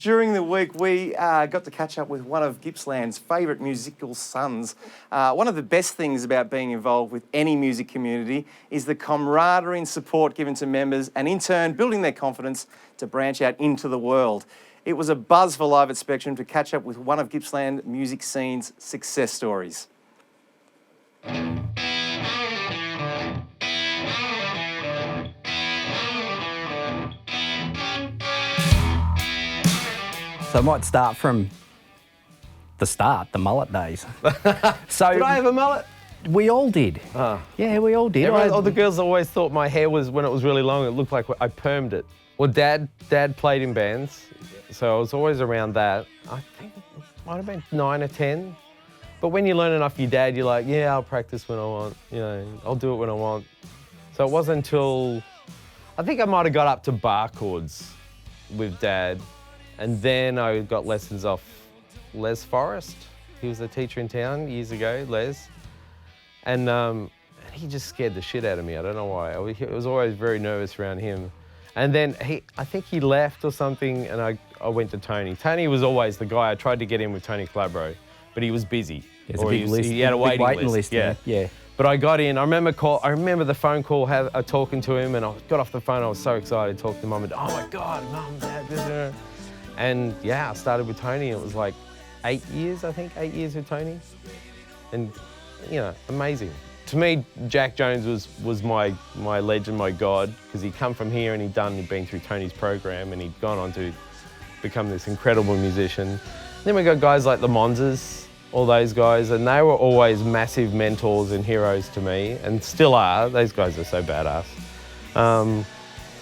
During the week, we got to catch up with one of Gippsland's favourite musical sons. One of the best things about being involved with any music community is the camaraderie and support given to members and in turn building their confidence to branch out into the world. It was a buzz for Live at Spectrum to catch up with one of Gippsland music scene's success stories. So I might start from the start, the mullet days. So Did I have a mullet? we all did. Yeah, we all did. All the girls always thought my hair was, when it was really long, it looked like I permed it. Well, Dad played in bands, so I was always around that. I think it might have been 9 or 10. But when you learn enough of your dad, you're like, yeah, I'll practice when I want, I'll do it when I want. So it wasn't until, I think I might have got up to bar chords with Dad. And then I got lessons off Les Forrest. He was a teacher in town years ago, Les. And he just scared the shit out of me. I don't know why. I was always very nervous around him. And then I think he left or something, and I went to Tony. Tony was always the guy. I tried to get in with Tony Calabro, but he was busy. There's a big list. He had a waiting list. Yeah. But I got in. I remember the phone call, talking to him, and I got off the phone. I was so excited, talking to Mum and Dad. Oh my God, Mum, Dad. And yeah, I started with Tony. It was like 8 years, I think, 8 years with Tony. And, amazing. To me, Jack Jones was my legend, my God, because he'd come from here and he'd been through Tony's program and he'd gone on to become this incredible musician. Then we got guys like the Monzers, all those guys, and they were always massive mentors and heroes to me, and still are. Those guys are so badass.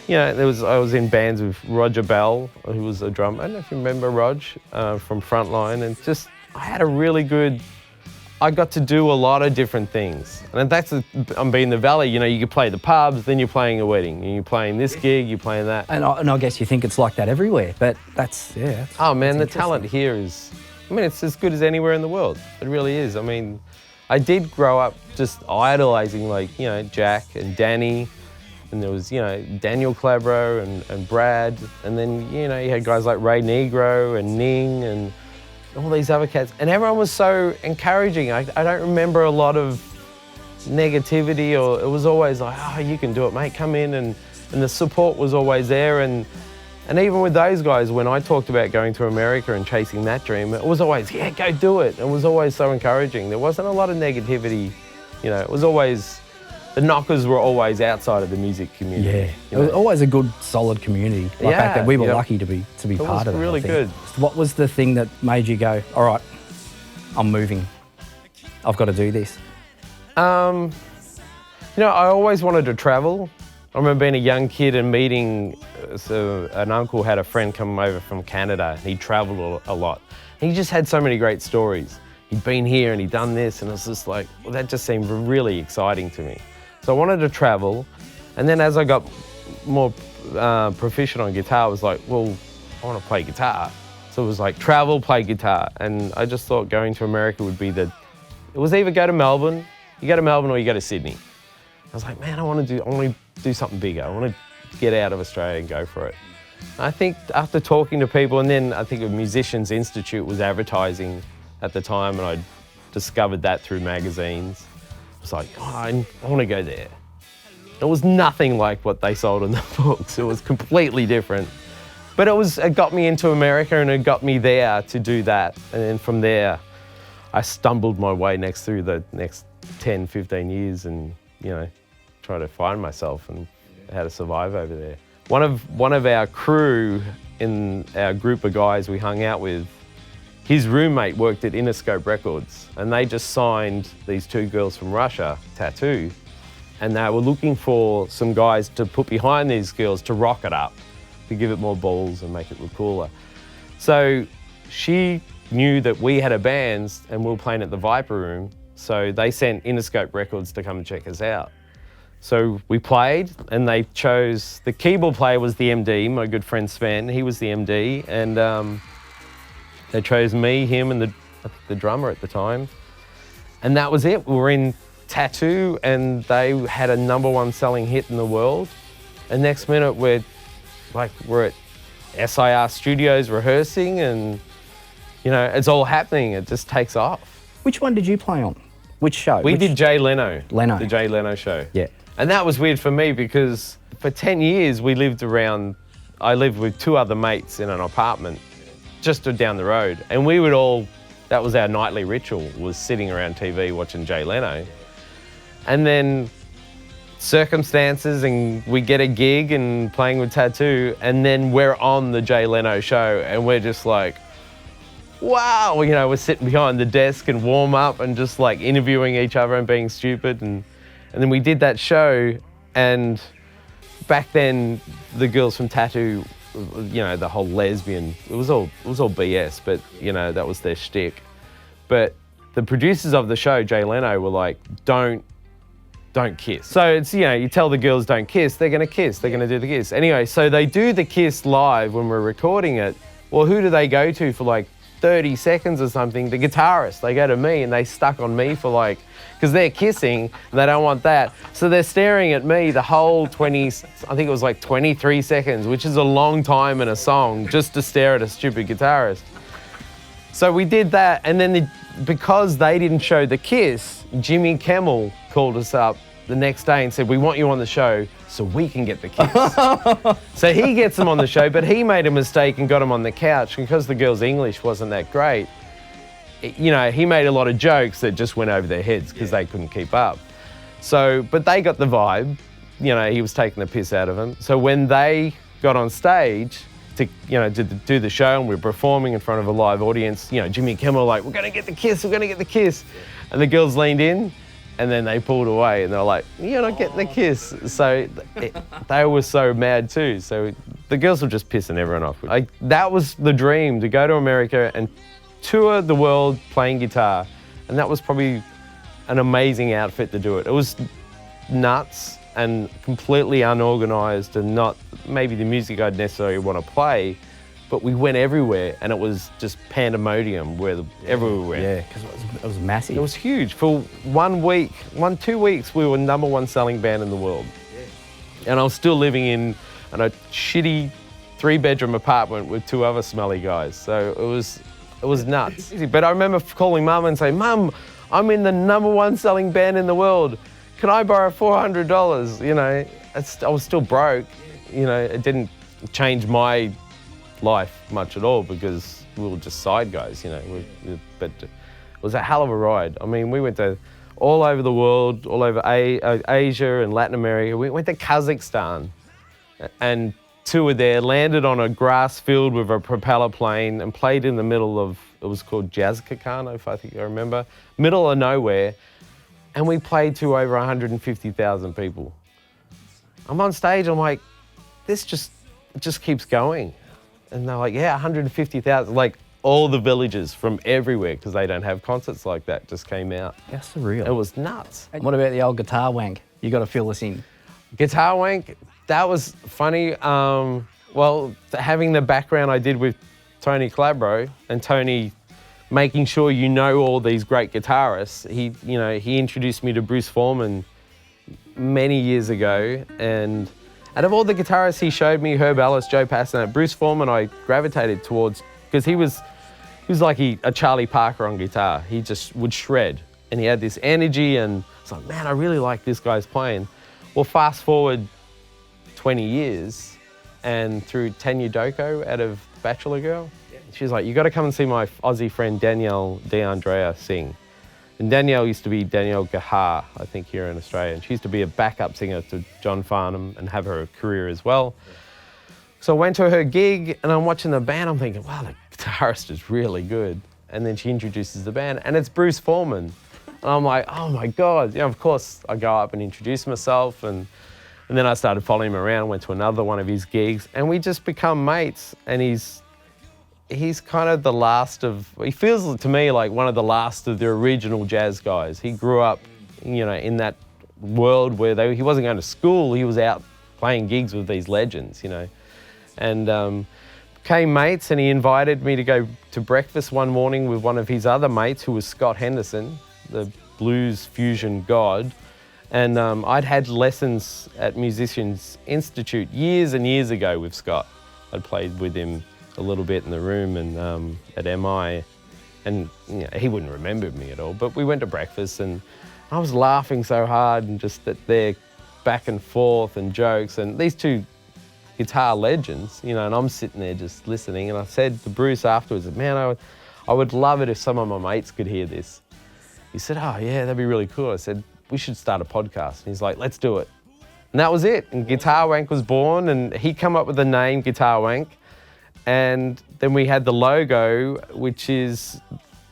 I was in bands with Roger Bell, who was a drummer. I don't know if you remember Rog from Frontline, and just I got to do a lot of different things. And that's, I'm being the Valley, you could play the pubs, then you're playing a wedding, and you're playing this gig, you're playing that. And I guess you think it's like that everywhere, but that's the talent here is, it's as good as anywhere in the world. It really is. I did grow up just idolizing Jack and Danny, and there was, Daniel Calabro and Brad, and then, you had guys like Ray Negro and Ning and all these other cats, and everyone was so encouraging. I don't remember a lot of negativity, or it was always like, oh, you can do it, mate, come in, and the support was always there. And even with those guys, when I talked about going to America and chasing that dream, it was always, yeah, go do it. It was always so encouraging. There wasn't a lot of negativity, it was always, the knockers were always outside of the music community. Yeah, it was always a good, solid community. Like back then, we were lucky to be part of it. Really good. What was the thing that made you go, all right, I'm moving, I've got to do this? I always wanted to travel. I remember being a young kid and meeting, an uncle had a friend come over from Canada, and he travelled a lot. And he just had so many great stories. He'd been here and he'd done this, and it was just like, well, that just seemed really exciting to me. So I wanted to travel, and then as I got more proficient on guitar, I was like, well, I want to play guitar. So it was like travel, play guitar, and I just thought going to America would be it was either go to Melbourne, you go to Melbourne or you go to Sydney. I was like, man, I want to do something bigger. I want to get out of Australia and go for it. I think after talking to people, and then I think a Musicians Institute was advertising at the time, and I discovered that through magazines. I was like, oh, I want to go there. It was nothing like what they sold in the books. It was completely different. But it got me into America, and it got me there to do that. And then from there, I stumbled my way through the next 10, 15 years and, try to find myself and how to survive over there. One of our crew in our group of guys we hung out with, his roommate worked at Interscope Records, and they just signed these two girls from Russia, Tattoo, and they were looking for some guys to put behind these girls to rock it up, to give it more balls and make it look cooler. So she knew that we had a band and we were playing at the Viper Room, so they sent Interscope Records to come and check us out. So we played, and they chose, the keyboard player was the MD, my good friend Sven, he was the MD, and they chose me, him, and the drummer at the time. And that was it. We were in Tattoo, and they had a #1 selling hit in the world. And next minute, we're at SIR studios rehearsing, and it's all happening. It just takes off. Which one did you play on? Which show? We did Jay Leno. Leno. The Jay Leno show. Yeah. And that was weird for me because for 10 years I lived with 2 other mates in an apartment just down the road. And we would that was our nightly ritual, was sitting around TV watching Jay Leno. And then circumstances, and we get a gig and playing with Tattoo, and then we're on the Jay Leno show, and we're just like, wow, we're sitting behind the desk and warm up and just like interviewing each other and being stupid. And then we did that show, and back then the girls from Tattoo, the whole lesbian, it was all BS, but that was their shtick. But the producers of the show, Jay Leno, were like, don't kiss. So it's, you tell the girls don't kiss, they're gonna kiss, they're gonna do the kiss. Anyway, so they do the kiss live when we're recording it. Well, who do they go to for like 30 seconds or something? The guitarist. They go to me, and they stuck on me for like, because they're kissing and they don't want that. So they're staring at me the whole 20, I think it was like 23 seconds, which is a long time in a song just to stare at a stupid guitarist. So we did that, and then because they didn't show the kiss, Jimmy Kimmel called us up the next day and said, we want you on the show so we can get the kiss. So he gets them on the show, but he made a mistake and got them on the couch, and because the girls' English wasn't that great, he made a lot of jokes that just went over their heads because they couldn't keep up. So, but they got the vibe, he was taking the piss out of them. So when they got on stage to do the show, and we're performing in front of a live audience, Jimmy Kimmel like, we're gonna get the kiss, we're gonna get the kiss. And the girls leaned in, and then they pulled away, and they're like, you're not getting the kiss. So they were so mad too. So the girls were just pissing everyone off. That was the dream, to go to America and tour the world playing guitar. And that was probably an amazing outfit to do it. It was nuts and completely unorganized, and not maybe the music I'd necessarily want to play, but we went everywhere, and it was just pandemonium everywhere we went. Yeah, because it was massive. It was huge. For 2 weeks, we were #1 selling band in the world. Yeah. And I was still living in a shitty 3-bedroom apartment with 2 other smelly guys. So it was nuts. But I remember calling Mum and saying, Mum, I'm in the #1 selling band in the world. Can I borrow $400? I was still broke. It didn't change my life much at all because we were just side guys, but it was a hell of a ride. I mean, we went to all over the world, all over Asia and Latin America. We went to Kazakhstan and toured there, landed on a grass field with a propeller plane and played in the middle of, it was called Jazkakano, if I remember, middle of nowhere. And we played to over 150,000 people. I'm on stage, I'm like, it just keeps going. And they're like, yeah, 150,000, like all the villages from everywhere, because they don't have concerts like that, just came out. That's surreal. It was nuts. And what about the old guitar wank? You got to fill us in. Guitar wank, that was funny. Well, having the background I did with Tony Calabro, and Tony making sure all these great guitarists, he introduced me to Bruce Foreman many years ago, and out of all the guitarists he showed me, Herb Ellis, Joe Passanant, Bruce Foreman I gravitated towards, because he was like a Charlie Parker on guitar. He just would shred, and he had this energy, and it's like, man, I really like this guy's playing. Well, fast forward 20 years, and through Tanya Doko out of Bachelor Girl, she's like, you got to come and see my Aussie friend Danielle DeAndrea sing. And Danielle used to be Danielle Gahar, I think, here in Australia. And she used to be a backup singer to John Farnham and have her career as well. So I went to her gig, and I'm watching the band. I'm thinking, wow, the guitarist is really good. And then she introduces the band, and it's Bruce Foreman. And I'm like, oh my God. Of course, I go up and introduce myself. And then I started following him around, went to another one of his gigs, and we just become mates. And he's kind of the last of, he feels to me like one of the last of the original jazz guys. He grew up, in that world where he wasn't going to school, he was out playing gigs with these legends, And became mates, and he invited me to go to breakfast one morning with one of his other mates, who was Scott Henderson, the blues fusion god. And I'd had lessons at Musicians Institute years and years ago with Scott. I'd played with him a little bit in the room and at MI, and you know, he wouldn't remember me at all, but we went to breakfast and I was laughing so hard and just that they're back and forth and jokes and these two guitar legends, you know, and I'm sitting there just listening, and I said to Bruce afterwards, man, I would love it if some of my mates could hear this. He said, oh yeah, that'd be really cool. I said, we should start a podcast. And he's like, let's do it. And that was it. And Guitar Wank was born, and he came up with the name Guitar Wank. And then we had the logo, which is,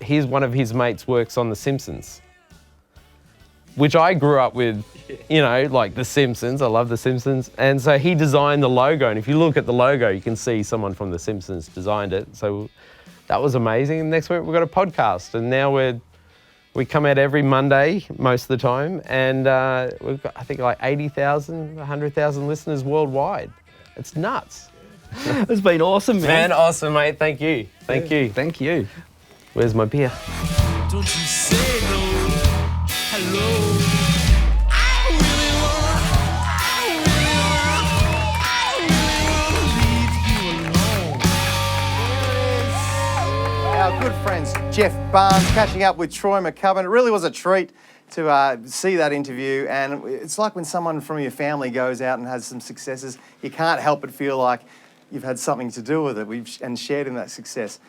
one of his mates works on The Simpsons, which I grew up with, you know, like The Simpsons. I love The Simpsons. And so he designed the logo. And if you look at the logo, you can see someone from The Simpsons designed it. So that was amazing. And next week we've got a podcast. And now we come out every Monday most of the time. And we've got, I think, like 80,000, 100,000 listeners worldwide. It's nuts. It's been awesome, man. Man, awesome, mate. Thank you. Thank you. Thank you. Where's my beer? Don't you say no. Hello. Our good friends Jeff Barnes catching up with Troy MacCubbin. It really was a treat to see that interview, and it's like when someone from your family goes out and has some successes, you can't help but feel like you've had something to do with it and shared in that success.